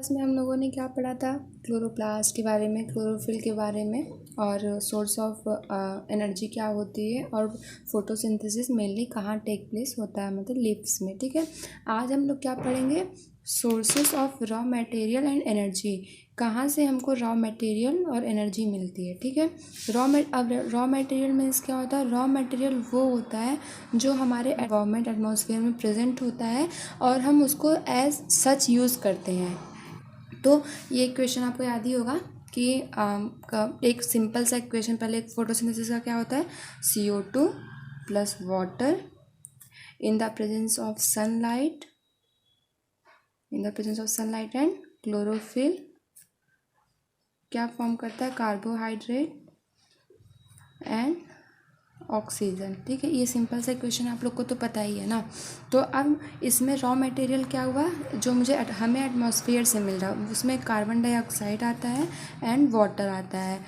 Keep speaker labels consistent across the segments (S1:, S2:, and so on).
S1: इसमें हम लोगों ने क्या पढ़ा था, क्लोरोप्लास्ट के बारे में, क्लोरोफिल के बारे में, और सोर्स ऑफ एनर्जी क्या होती है, और फोटोसिंथेसिस मेनली कहाँ टेक प्लेस होता है, मतलब लीव्स में। ठीक है, आज हम लोग क्या पढ़ेंगे, sources of raw material and energy, कहाँ से हमको रॉ मटेरियल और एनर्जी मिलती है। ठीक है, अब रॉ मटेरियल मीन्स क्या होता है, रॉ मटेरियल वो होता है जो हमारे एनवायरनमेंट एटमॉस्फेयर में प्रेजेंट होता है और हम उसको एज सच यूज़ करते हैं। तो ये क्वेश्चन आपको याद ही होगा कि एक सिंपल सा इक्वेशन, पहले फोटोसिंथेसिस का क्या होता है, CO2 plus water in the presence of sunlight, and chlorophyll क्या फॉर्म करता है, कार्बोहाइड्रेट एंड ऑक्सीजन। ठीक है, ये सिंपल सा क्वेश्चन आप लोग को तो पता ही है ना। तो अब इसमें रॉ मटेरियल क्या हुआ, जो हमें एटमॉस्फेयर से मिल रहा है, उसमें कार्बन डाइऑक्साइड आता है एंड वाटर आता है,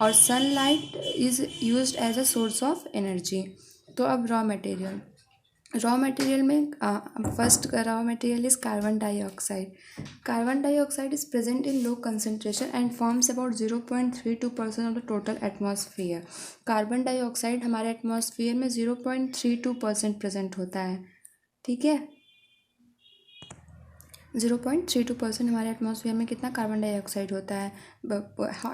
S1: और sunlight is used as a source of energy. तो अब रॉ मटेरियल में first raw material is carbon dioxide. Carbon dioxide is present in low concentration and forms about 0.32% of the total atmosphere. Carbon dioxide हमारे atmosphere में 0.32% present होता है। ठीक है, 0.32% हमारे एटमॉस्फेयर में कितना कार्बन डाइऑक्साइड होता है।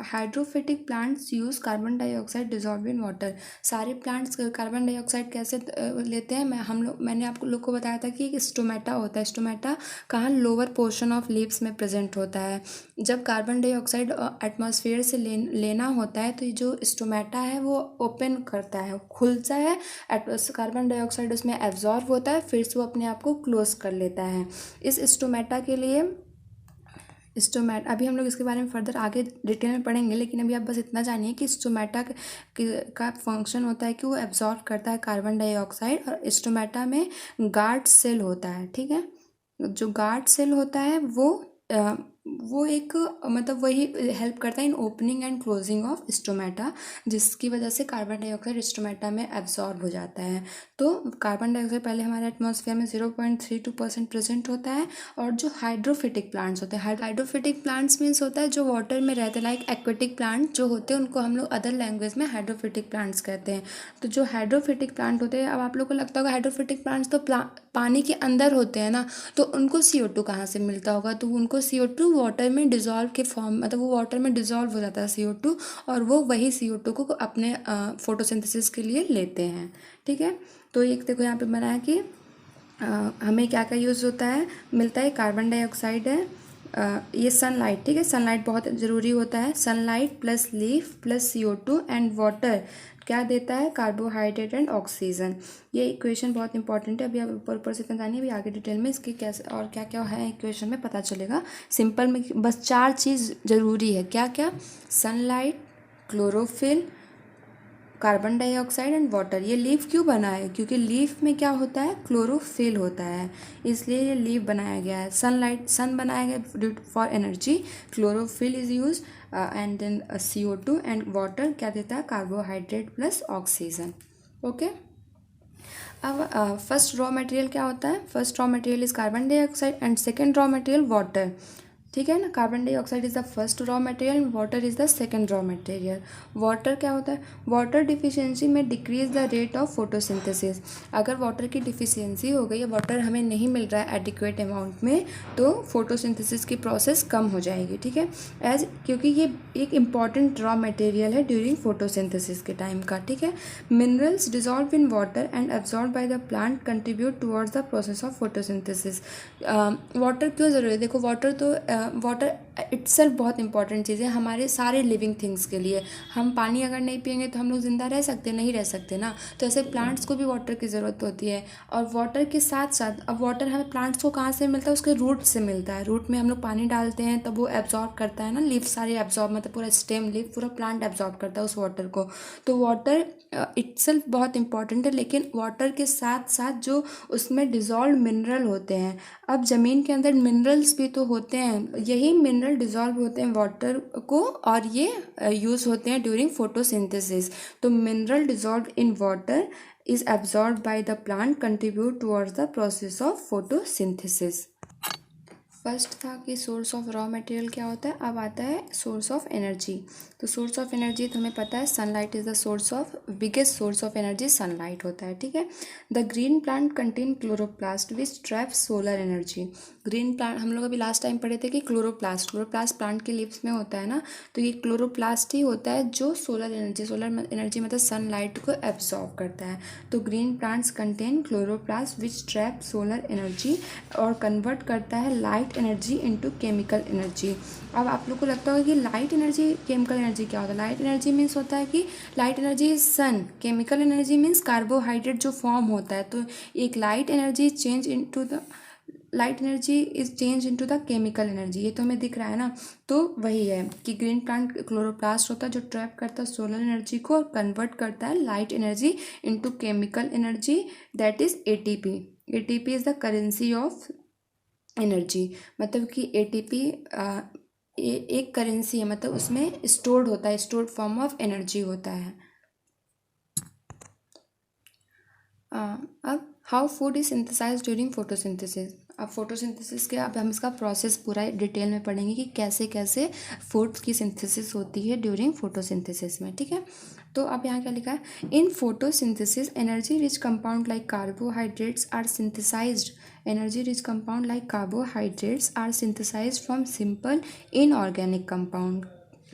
S1: Hydrophytic plants use carbon dioxide dissolve in water. सारे प्लांट्स कार्बन डाइऑक्साइड कैसे लेते हैं, मैंने आप लोग को बताया था कि एक स्टोमेटा होता है। स्टोमेटा कहाँ, लोअर पोर्शन ऑफ लीव्स में प्रेजेंट होता है। जब कार्बन डाइऑक्साइड एटमॉस्फेयर से लेना होता है तो ये जो स्टोमेटा है वो ओपन करता है, खुलता है, कार्बन डाइऑक्साइड उसमें एब्जॉर्ब होता है, फिर से वो अपने आप को क्लोज कर लेता है। इस स्टोमेटा के लिए अभी हम लोग इसके बारे में फर्दर आगे डिटेल में पढ़ेंगे, लेकिन अभी आप बस इतना जानिए कि स्टोमेटा का फंक्शन होता है कि वो एब्जॉर्ब करता है कार्बन डाइऑक्साइड, और स्टोमेटा में गार्ड सेल होता है। ठीक है, जो गार्ड सेल होता है वो एक मतलब वही हेल्प करता है इन opening and closing of stomata, जिसकी वजह से कार्बन डाइऑक्साइड स्टोमेटा में एब्जॉर्ब हो जाता है। तो कार्बन डाइऑक्साइड पहले हमारे एटमॉस्फेयर में 0.32% प्रेजेंट होता है। और जो हाइड्रोफिटिक प्लांट्स होते हैं, हाइड्रोफिटिक प्लांट्स मीन्स होता है जो वाटर में रहते हैं, लाइक एक्वेटिक प्लांट जो होते हैं उनको हम लोग अदर लैंग्वेज में हाइड्रोफिटिक प्लांट्स कहते हैं। तो जो हाइड्रोफिटिक प्लांट होते हैं, अब आप लोग को लगता होगा हाइड्रोफिटिक प्लांट्स तो पानी के अंदर होते हैं ना, तो उनको CO2 कहाँ से मिलता होगा, तो उनको CO2 वाटर में डिज़ोल्व के फॉर्म, मतलब वो वाटर में डिज़ोल्व हो जाता है CO2, और वो वही CO2 को अपने फोटोसिंथेसिस के लिए लेते हैं। ठीक है, तो एक देखो यहाँ पे बनाया कि हमें क्या क्या यूज़ होता है, मिलता है, कार्बन डाइऑक्साइड है, ये सनलाइट। ठीक है, सनलाइट बहुत ज़रूरी होता है, sunlight plus leaf plus CO2 and water क्या देता है, कार्बोहाइड्रेट एंड ऑक्सीजन। ये इक्वेशन बहुत इंपॉर्टेंट है। अभी आप ऊपर से इतना जानिए, अभी आगे डिटेल में इसके कैसे और क्या क्या है इक्वेशन में पता चलेगा। सिंपल में बस 4 चीज़ ज़रूरी है, क्या क्या, sunlight, chlorophyll, carbon dioxide and water. ये लीफ क्यों बना है, क्योंकि लीफ में क्या होता है, क्लोरोफिल होता है, इसलिए ये लीफ बनाया गया है। सन बनाया गया for energy, chlorophyll is use, and then CO2 and water क्या देता है, कार्बोहाइड्रेट प्लस ऑक्सीजन। ओके, अब फर्स्ट रॉ मटेरियल क्या होता है, first raw material is carbon dioxide and second raw material water. ठीक है ना, carbon dioxide is the first raw material, water is the second raw material. Water क्या होता है, वाटर डिफिशियंसी में decrease the rate of photosynthesis. अगर water की deficiency हो गई, वाटर हमें नहीं मिल रहा है एडिक्वेट अमाउंट में, तो फोटोसिंथेसिस की प्रोसेस कम हो जाएगी। ठीक है, क्योंकि ये एक इम्पॉर्टेंट रॉ मटेरियल है ड्यूरिंग फोटोसिंथेसिस के टाइम का। ठीक है, minerals dissolve in water and absorb by the plant contribute towards the process of photosynthesis. Water क्यों ज़रूरी है, देखो वाटर इट्सेल्फ बहुत इंपॉर्टेंट चीज़ है हमारे सारे लिविंग थिंग्स के लिए। हम पानी अगर नहीं पियेंगे तो हम लोग ज़िंदा रह सकते, नहीं रह सकते ना, तो ऐसे प्लांट्स को भी वाटर की ज़रूरत होती है। और वाटर के साथ साथ, अब वाटर हमें प्लांट्स को कहाँ से मिलता है, उसके रूट से मिलता है। रूट में हम लोग पानी डालते हैं तब वो एब्जॉर्ब करता है ना, लीफ सारे एब्जॉर्ब, मतलब पूरा स्टेम लीफ पूरा प्लांट एब्जॉर्ब करता है उस वाटर को। तो वाटर इट्सेल्फ बहुत इंपॉर्टेंट है, लेकिन वाटर के साथ साथ जो उसमें डिजॉल्व मिनरल होते हैं, अब ज़मीन के अंदर मिनरल्स भी तो होते हैं, यही मिनरल डिजॉल्व होते हैं वाटर को, और ये यूज़ होते हैं ड्यूरिंग फोटोसिंथेसिस। तो mineral dissolve in water is absorb by the plant contribute towards the process of photosynthesis. First था कि सोर्स ऑफ रॉ मटेरियल क्या होता है, अब आता है सोर्स ऑफ एनर्जी। तो सोर्स ऑफ एनर्जी तो हमें पता है sunlight is the source of biggest source of energy sunlight होता है, ठीक है। The green plant contain chloroplast which traps solar energy. Green plant हम लोग अभी लास्ट टाइम पढ़े थे कि क्लोरोप्लास्ट प्लांट के लीव्स में होता है ना, तो ये क्लोरोप्लास्ट ही होता है जो सोलर एनर्जी मतलब सनलाइट को एब्जॉर्ब करता है। तो ग्रीन प्लांट्स कंटेन क्लोरोप्लास्ट विच ट्रैप सोलर एनर्जी और कन्वर्ट करता है light energy into chemical energy. अब आप लोग को लगता होगा कि लाइट एनर्जी केमिकल एनर्जी क्या होता है। लाइट एनर्जी मीन्स होता है कि light energy is sun, chemical energy means carbohydrate जो फॉर्म होता है। तो एक light energy change into the chemical energy, ये तो हमें दिख रहा है ना। तो वही है कि ग्रीन प्लांट क्लोरोप्लास्ट होता है जो ट्रैप करता है सोलर एनर्जी को और कन्वर्ट करता है light energy into chemical energy, that is ATP. ATP is the currency of energy, मतलब कि एटीपी एक करेंसी है, मतलब उसमें स्टोर्ड होता है, स्टोर्ड फॉर्म ऑफ एनर्जी होता है। अब how food is synthesise during photosynthesis. अब फोटोसिंथेसिस के अब हम इसका प्रोसेस पूरा डिटेल में पढ़ेंगे कि कैसे कैसे फूड की सिंथेसिस होती है ड्यूरिंग फोटोसिंथेसिस में, ठीक है। तो अब यहाँ क्या लिखा है, in photosynthesis energy rich compound like carbohydrates are synthesised. Energy rich compound like carbohydrates are synthesised from simple inorganic compound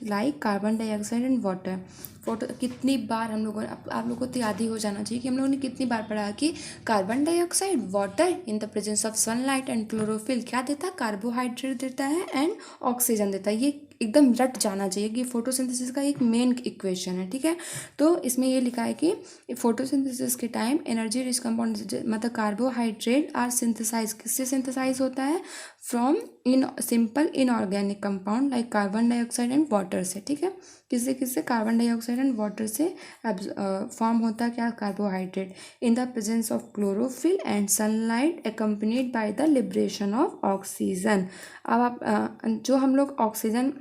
S1: like carbon dioxide and water. Photo कितनी बार हम लोगों ने आप लोगों को तो याद ही हो जाना चाहिए कि हम लोगों ने कितनी बार पढ़ा कि carbon dioxide water in the presence of sunlight and chlorophyll क्या देता है, कार्बोहाइड्रेट देता है एंड ऑक्सीजन देता है। ये एकदम रट जाना चाहिए कि फोटोसिंथेसिस का एक मेन इक्वेशन है, ठीक है। तो इसमें ये लिखा है कि फोटोसिंथेसिस के टाइम एनर्जी रिच कंपाउंड मतलब कार्बोहाइड्रेट आर सिंथेसाइज, किससे सिंथेसाइज होता है, from in simple inorganic compound like carbon dioxide and water से, ठीक है। किससे किससे, कार्बन डाइऑक्साइड एंड वाटर से फॉर्म होता है क्या, carbohydrate, in the presence of chlorophyll and sunlight accompanied by the liberation of oxygen. अब आप जो हम लोग ऑक्सीजन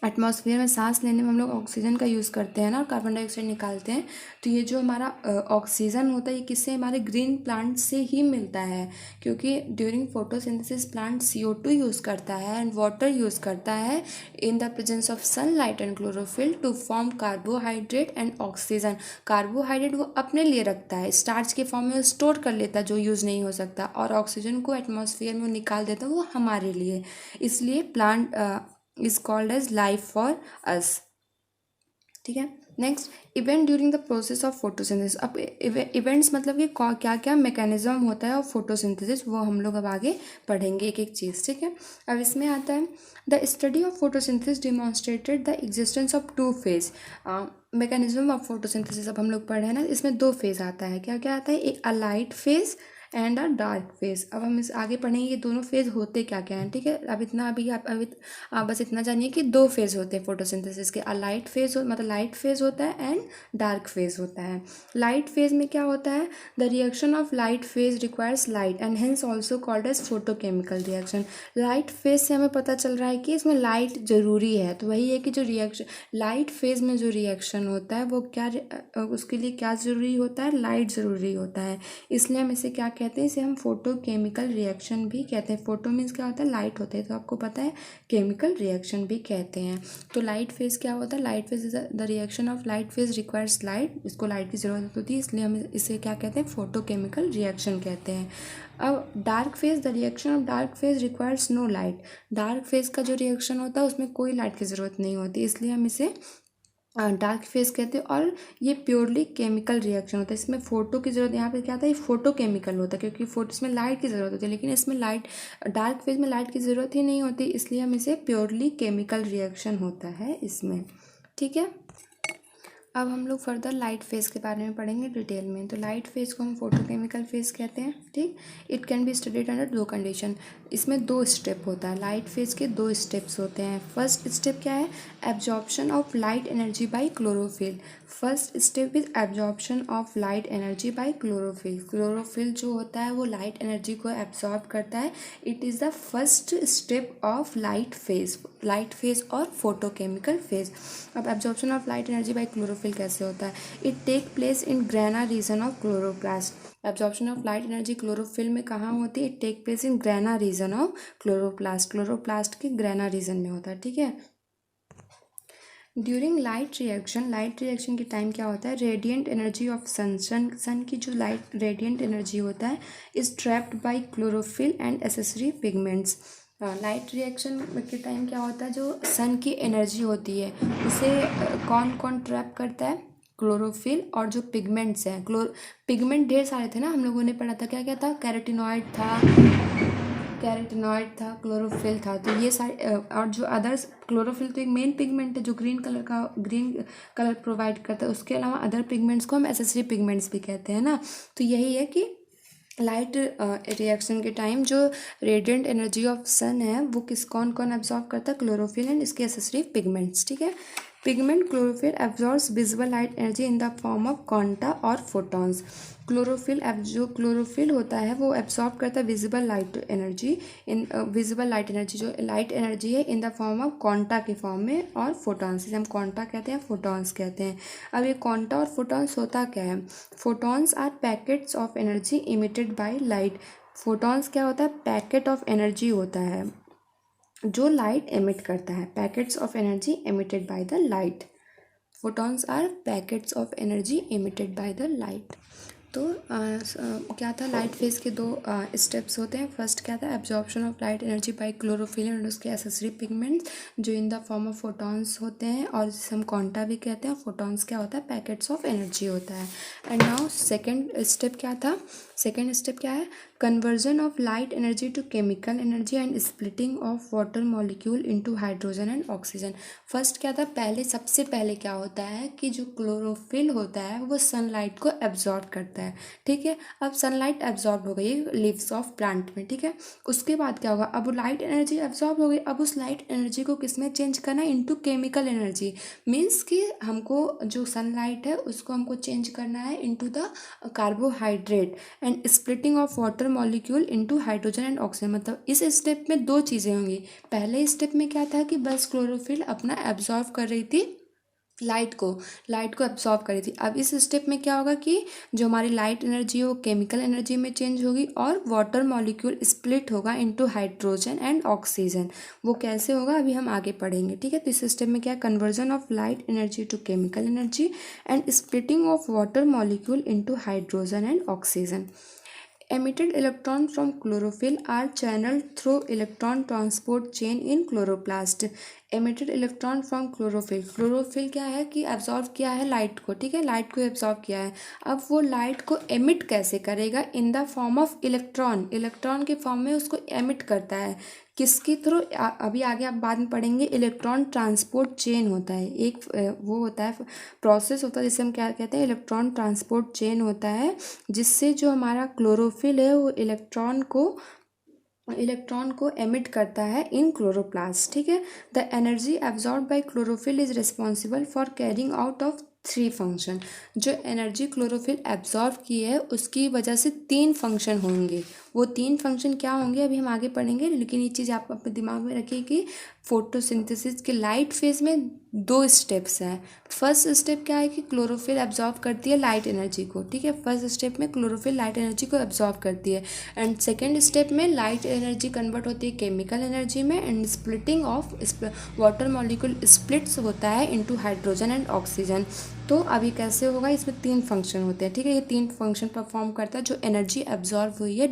S1: एटमॉस्फेयर में सांस लेने में हम लोग ऑक्सीजन का यूज़ करते हैं ना, कार्बन डाइऑक्साइड निकालते हैं, तो ये जो हमारा ऑक्सीजन होता है ये किससे, हमारे ग्रीन प्लांट से ही मिलता है, क्योंकि during photosynthesis plant CO2 use करता है एंड वाटर यूज़ करता है in the presence of sunlight and chlorophyll to form carbohydrate and oxygen. Carbohydrate वो अपने लिए रखता है, स्टार्च के फॉर्म में स्टोर कर लेता है जो यूज़ नहीं हो सकता, और ऑक्सीजन को एटमॉस्फेयर में निकाल देता है वो हमारे लिए, इसलिए plant is called as life for us, ठीक है। Next, event during the process of photosynthesis. अब इवेंट्स मतलब कि क्या क्या मैकेनिज्म होता है ऑफ फोटोसिंथेसिस, वो हम लोग अब आगे पढ़ेंगे एक एक चीज़, ठीक है। अब इसमें आता है the study of photosynthesis demonstrated the existence of two phase mechanism of photosynthesis. अब हम लोग पढ़े हैं ना, इसमें दो फेज आता है, क्या क्या आता है, एक a light phase and a dark phase. अब हम इस आगे पढ़ेंगे ये दोनों फेज होते क्या क्या हैं, ठीक है। अब इतना आप बस इतना जानिए कि दो फेज होते हैं फोटोसिंथेसिस के, अ लाइट फेज मतलब लाइट फेज होता है एंड डार्क फेज होता है। लाइट फेज में क्या होता है, the reaction of light phase requires light and hence also called as photochemical reaction. Light phase से हमें पता चल रहा है कि इसमें लाइट ज़रूरी है, तो वही है कि जो रिएक्शन लाइट फेज में जो रिएक्शन होता है वो क्या उसके लिए क्या ज़रूरी होता है, लाइट ज़रूरी होता है, इसलिए हम इसे क्या कहते हैं, इसे हम फोटोकेमिकल रिएक्शन भी कहते हैं। फोटो मीन्स क्या होता है, लाइट होता है, तो आपको पता है केमिकल रिएक्शन भी कहते हैं। तो लाइट फेज क्या होता है, light phase is the reaction of light phase requires light, इसको लाइट की ज़रूरत होती है, इसलिए हम इसे क्या कहते हैं, फोटोकेमिकल रिएक्शन कहते हैं। अब dark phase, the reaction of dark phase requires no light. Dark phase का जो रिएक्शन होता है उसमें कोई लाइट की ज़रूरत नहीं होती, इसलिए हम इसे डार्क फेज कहते हैं, और ये प्योरली केमिकल रिएक्शन होता है, इसमें फोटो की ज़रूरत, यहाँ पे क्या आता है, फोटो केमिकल होता है, क्योंकि फोटो इसमें लाइट की ज़रूरत होती है, लेकिन इसमें लाइट डार्क फेज में लाइट की ज़रूरत ही नहीं होती, इसलिए हम इसे प्योरली केमिकल रिएक्शन होता है इसमें, ठीक है। अब हम लोग फर्दर लाइट फेज के बारे में पढ़ेंगे डिटेल में। तो लाइट फेज को हम फोटोकेमिकल फेज कहते हैं, ठीक। It can be studied under दो कंडीशन, इसमें दो स्टेप होता है, लाइट फेज के दो स्टेप्स होते हैं। फर्स्ट स्टेप क्या है, absorption of light energy by chlorophyll. First step is absorption of light energy by chlorophyll. Chlorophyll जो होता है वो लाइट एनर्जी को एब्जॉर्ब करता है, it is the first step of light phase और फोटोकेमिकल फेज। अब absorption of light energy by chlorophyll chlorophyll कैसे होता है। It take place in grana region of chloroplast. Absorption of light energy chlorophyll में कहाँ होती है, it take place in grana region of chloroplast. Chloroplast के grana region में होता है, ठीक है। ड्यूरिंग लाइट रिएक्शन के टाइम क्या होता है, रेडिएंट एनर्जी ऑफ सन की जो लाइट रेडिएंट एनर्जी होता है is trapped bye chlorophyll and accessory pigments. Light reaction के टाइम क्या होता है, जो सन की एनर्जी होती है उसे कौन कौन ट्रैप करता है, क्लोरोफिल और जो पिगमेंट्स हैं। पिगमेंट ढेर सारे थे ना, हम लोगों ने पढ़ा था, क्या क्या था, कैरेटिनॉइड था, क्लोरोफिल था, तो ये सारे और जो अदर्स, क्लोरोफिल तो एक मेन पिगमेंट है जो ग्रीन कलर प्रोवाइड करता है, उसके अलावा अदर पिगमेंट्स को हम एसेसरी पिगमेंट्स भी कहते हैं ना। तो यही है कि लाइट रिएक्शन के टाइम जो रेडिएंट एनर्जी ऑफ सन है वो कौन कौन एब्जॉर्ब करता है, क्लोरोफिल एंड इसके एसेसरी पिगमेंट्स, ठीक है। Pigment chlorophyll absorbs visible light energy in the form of quanta और फोटॉन्स। जो क्लोरोफिल होता है वो एब्जॉर्ब करता है विजिबल लाइट एनर्जी जो लाइट एनर्जी है in the form of quanta के फॉर्म में और फोटॉन्स, जिसे हम क्वांटा कहते हैं, फोटॉन्स कहते हैं। अब ये क्वांटा और फोटॉन्स होता क्या है, photons are packets of energy emitted by light. Photons क्या होता है, पैकेट ऑफ एनर्जी होता है जो लाइट एमिट करता है, packets of energy emitted by the light. Photons are packets of energy emitted by the light. तो क्या था, लाइट फेज के दो स्टेप्स होते हैं। फर्स्ट क्या था, absorption of light energy by chlorophyll and उसके एसेसरी पिगमेंट्स जो in the form of photons होते हैं और जिसे हम क्वांटा भी कहते हैं। फोटॉन्स क्या होता है, पैकेट्स ऑफ एनर्जी होता है। एंड नाउ सेकेंड स्टेप क्या था, सेकेंड स्टेप क्या है, conversion of light energy to chemical energy and splitting of water molecule into hydrogen and oxygen. First क्या था, सबसे पहले क्या होता है कि जो क्लोरोफिल होता है वो सनलाइट को एब्जॉर्ब करता है, ठीक है। अब सनलाइट एब्जॉर्ब हो गई लीव्स ऑफ प्लांट में, ठीक है। उसके बाद क्या होगा, अब लाइट एनर्जी एब्जॉर्ब हो गई, अब उस लाइट एनर्जी को किस में चेंज करना है, इनटू केमिकल एनर्जी। मीन्स कि हमको जो सनलाइट है उसको हमको चेंज करना है into the carbohydrate and splitting of water molecule into hydrogen and oxygen. मतलब इस स्टेप में दो चीज़ें होंगी। पहले स्टेप में क्या था कि बस क्लोरोफिल अपना एब्जॉर्ब कर रही थी लाइट को एब्जॉर्ब कर रही थी। अब इस स्टेप में क्या होगा कि जो हमारी लाइट एनर्जी है वो केमिकल एनर्जी में चेंज होगी और वाटर मॉलिक्यूल स्प्लिट होगा इनटू हाइड्रोजन एंड ऑक्सीजन। वो कैसे होगा अभी हम आगे पढ़ेंगे, ठीक है। तो इस स्टेप में क्या, conversion of light energy to chemical energy and splitting of water molecule into hydrogen and oxygen. Emitted electron from chlorophyll are channeled through electron transport chain in chloroplast. Emitted electron from chlorophyll क्या है कि absorb किया है light को, ठीक है, light को absorb किया है। अब वो लाइट को एमिट कैसे करेगा, in the form of electron के फॉर्म में उसको एमिट करता है। किसके थ्रू, अभी आगे आप बाद में पढ़ेंगे, इलेक्ट्रॉन ट्रांसपोर्ट चेन होता है एक, वो होता है प्रोसेस होता है जिसे हम क्या कहते हैं, इलेक्ट्रॉन ट्रांसपोर्ट चेन होता है, जिससे जो हमारा क्लोरोफिल है वो इलेक्ट्रॉन को एमिट करता है इन क्लोरोप्लास्ट, ठीक है। The energy absorb bye chlorophyll is responsible for carrying out of 3 function. जो एनर्जी क्लोरोफिल एब्जॉर्ब की है उसकी वजह से 3 फंक्शन होंगे। वो 3 फंक्शन क्या होंगे अभी हम आगे पढ़ेंगे, लेकिन ये चीज़ आप अपने दिमाग में रखिए कि फोटोसिंथेसिस के लाइट फेज में 2 स्टेप्स हैं। फर्स्ट स्टेप क्या है कि क्लोरोफिल एब्जॉर्ब करती है लाइट एनर्जी को, ठीक है। फर्स्ट स्टेप में क्लोरोफिल लाइट एनर्जी को एब्जॉर्ब करती है एंड सेकेंड स्टेप में लाइट एनर्जी कन्वर्ट होती है केमिकल एनर्जी में and splitting of water molecule splits होता है इनटू हाइड्रोजन एंड ऑक्सीजन। तो अभी कैसे होगा, इसमें 3 फंक्शन होते हैं, ठीक है। ये 3 फंक्शन परफॉर्म करता है जो एनर्जी एब्जॉर्ब हुई है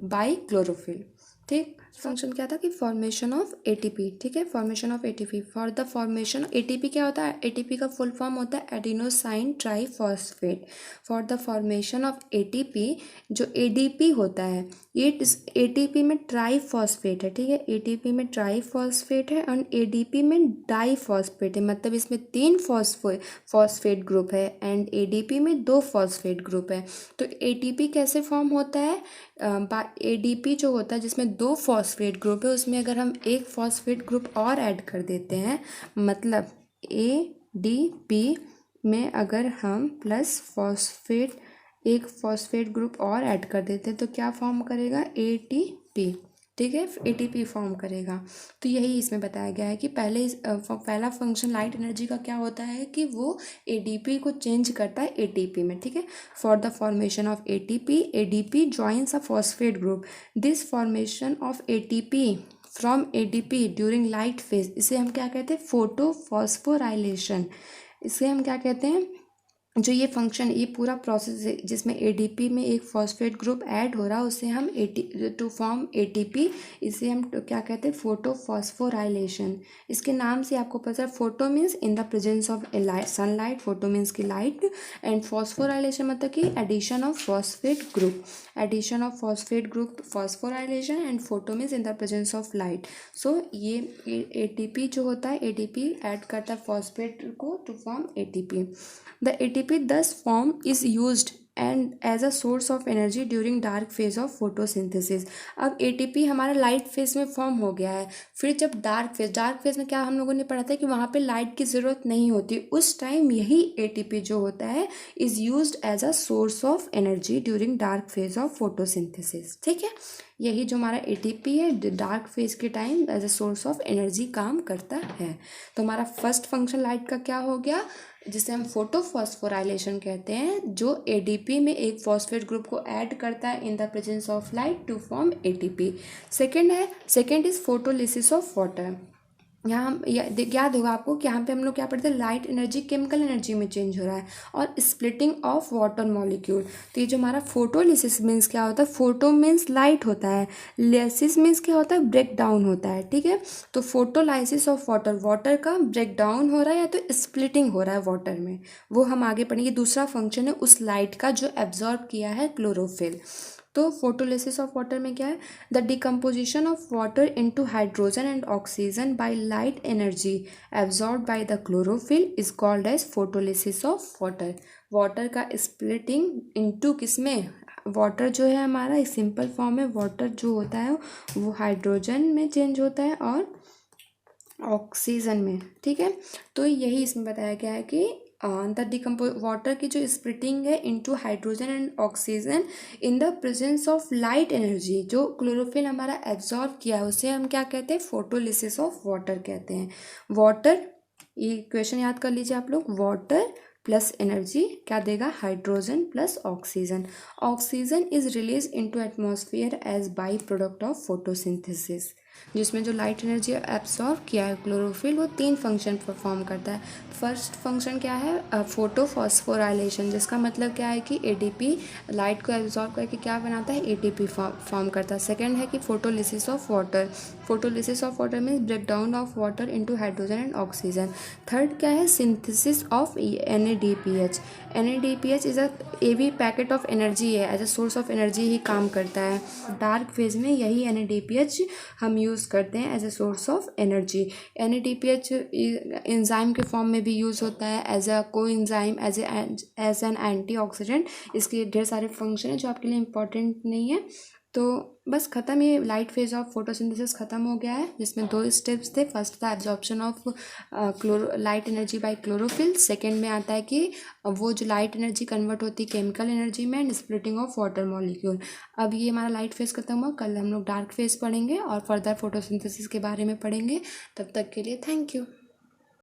S1: बाय क्लोरोफिल, ठीक। फंक्शन क्या था कि फॉर्मेशन ऑफ एटीपी, ठीक है, formation of ATP. For the formation ATP क्या होता है, एटीपी का फुल फॉर्म होता है adenosine triphosphate. For the formation of ATP, जो एडीपी होता है ये एटीपी में ट्राईफॉस्फेट है, ठीक है, एटीपी में ट्राईफॉस्फेट है और एडीपी में डाईफॉस्फेट है। मतलब इसमें 3 फॉस्फेट ग्रुप है एंड एडीपी में 2 फॉस्फेट ग्रुप है। तो एटीपी कैसे फॉर्म होता है, एडीपी जो होता है जिसमें 2 फॉस्फेट ग्रुप है उसमें अगर हम एक फॉस्फेट ग्रुप और ऐड कर देते हैं, मतलब एडीपी में अगर हम प्लस एक फॉस्फेट ग्रुप और ऐड कर देते हैं तो क्या फॉर्म करेगा, एटीपी, ठीक है, एटीपी फॉर्म करेगा। तो यही इसमें बताया गया है कि पहला फंक्शन लाइट एनर्जी का क्या होता है कि वो एडीपी को चेंज करता है एटीपी में। ठीक है, for the formation of ATP ADP joins a phosphate group. This formation of ATP from ADP during light phase, इसे हम क्या कहते हैं, फोटो फॉस्फोराइलेशन। इसे हम क्या कहते हैं, जो ये फंक्शन, ये पूरा प्रोसेस है जिसमें एडीपी में एक फॉस्फेट ग्रुप ऐड हो रहा है, उसे हम टू फॉर्म एटीपी, इसे हम क्या कहते हैं, फोटो फॉस्फोराइलेशन। इसके नाम से आपको पता है, photo means in the presence of sunlight, photo means की लाइट, एंड फॉस्फोराइलेशन मतलब कि addition of phosphate group, addition of phosphate group phosphorylation, and photo means in the presence of light. So ये एटीपी जो होता है, ATP add करता है phosphate को to form ATP. The ATP thus form is used and as a source of energy during dark phase of photosynthesis। अब ATP हमारा light phase में फॉर्म हो गया है, फिर जब डार्क फेज में क्या हम लोगों ने पढ़ा था कि वहाँ पे लाइट की ज़रूरत नहीं होती, उस टाइम यही ATP जो होता है is used as a source of energy during dark phase of photosynthesis. ठीक है, यही जो हमारा ATP है डार्क फेज के time as a source of energy काम करता है। तो हमारा फर्स्ट फंक्शन लाइट का क्या हो गया, जिसे हम फोटोफॉस्फोराइलेशन कहते हैं, जो एडीपी में एक फॉस्फेट ग्रुप को ऐड करता है in the presence of light to form ATP. Second is photolysis of water. यहाँ हम याद होगा आपको कि यहाँ पे हम लोग क्या पढ़ते हैं, लाइट एनर्जी केमिकल एनर्जी में चेंज हो रहा है, और स्प्लिटिंग ऑफ वाटर मॉलिक्यूल। तो ये जो हमारा फोटोलिसिस मीन्स क्या होता है, फोटो मीन्स लाइट होता है, लिसिस मीन्स क्या होता है, ब्रेक डाउन होता है। ठीक है, तो फोटोलाइसिस ऑफ वाटर, वाटर का ब्रेक डाउन हो रहा है या तो स्प्लिटिंग हो रहा है वाटर में, वो हम आगे पढ़ेंगे। दूसरा फंक्शन है उस लाइट का जो एब्जॉर्ब किया है क्लोरोफिल। तो फोटोलिसिस ऑफ वाटर में क्या है, the decomposition of water into hydrogen and oxygen by light energy absorb by the chlorophyll is called as photolysis of water. Water का स्प्लिटिंग इनटू किसमें, वाटर जो है हमारा सिंपल फॉर्म है, वाटर जो होता है वो हाइड्रोजन में चेंज होता है और ऑक्सीजन में। ठीक है, तो यही इसमें बताया गया है कि वाटर की जो स्प्लिटिंग है into hydrogen and oxygen in the presence of light energy, जो क्लोरोफिल हमारा एब्जॉर्ब किया है उसे हम क्या कहते हैं, फोटोलिसिस ऑफ वाटर कहते हैं। वाटर, ये क्वेश्चन याद कर लीजिए आप लोग, वाटर प्लस एनर्जी क्या देगा, hydrogen plus oxygen. Oxygen is release into atmosphere as by product of photosynthesis, जिसमें जो लाइट एनर्जी एब्सॉर्ब किया है क्लोरोफिल, वो 3 फंक्शन परफॉर्म करता है। फर्स्ट फंक्शन क्या है, फोटो फॉस्फोराइलेशन, जिसका मतलब क्या है कि एटीपी लाइट को एब्जॉर्ब करके क्या बनाता है, एटीपी फॉर्म करता है। सेकेंड है कि photolysis of water, photolysis of water means break down of water into hydrogen and oxygen. Third क्या है, synthesis of NADPH। NADPH is a भी पैकेट ऑफ एनर्जी है, as a source of energy ही काम करता है। डार्क फेज में यही NADPH हम यूज़ करते हैं as a source of energy. NADPH enzyme के फॉर्म में भी यूज़ होता है एज अ को एंजाइम, एज एन एंटीऑक्सीडेंट। इसके ढेर सारे फंक्शन हैं जो आपके लिए इम्पॉर्टेंट नहीं है। तो बस ख़त्म, ये लाइट फेज ऑफ फोटोसिंथेसिस ख़त्म हो गया है, जिसमें 2 स्टेप्स थे। फर्स्ट था absorption of light energy by chlorophyll. Second में आता है कि वो जो लाइट एनर्जी कन्वर्ट होती है केमिकल एनर्जी में, and splitting of water molecule. अब ये हमारा लाइट फेज खत्म हुआ, कल हम लोग डार्क फेज पढ़ेंगे और फर्दर फोटोसिंथेसिस के बारे में पढ़ेंगे। तब तक के लिए थैंक यू।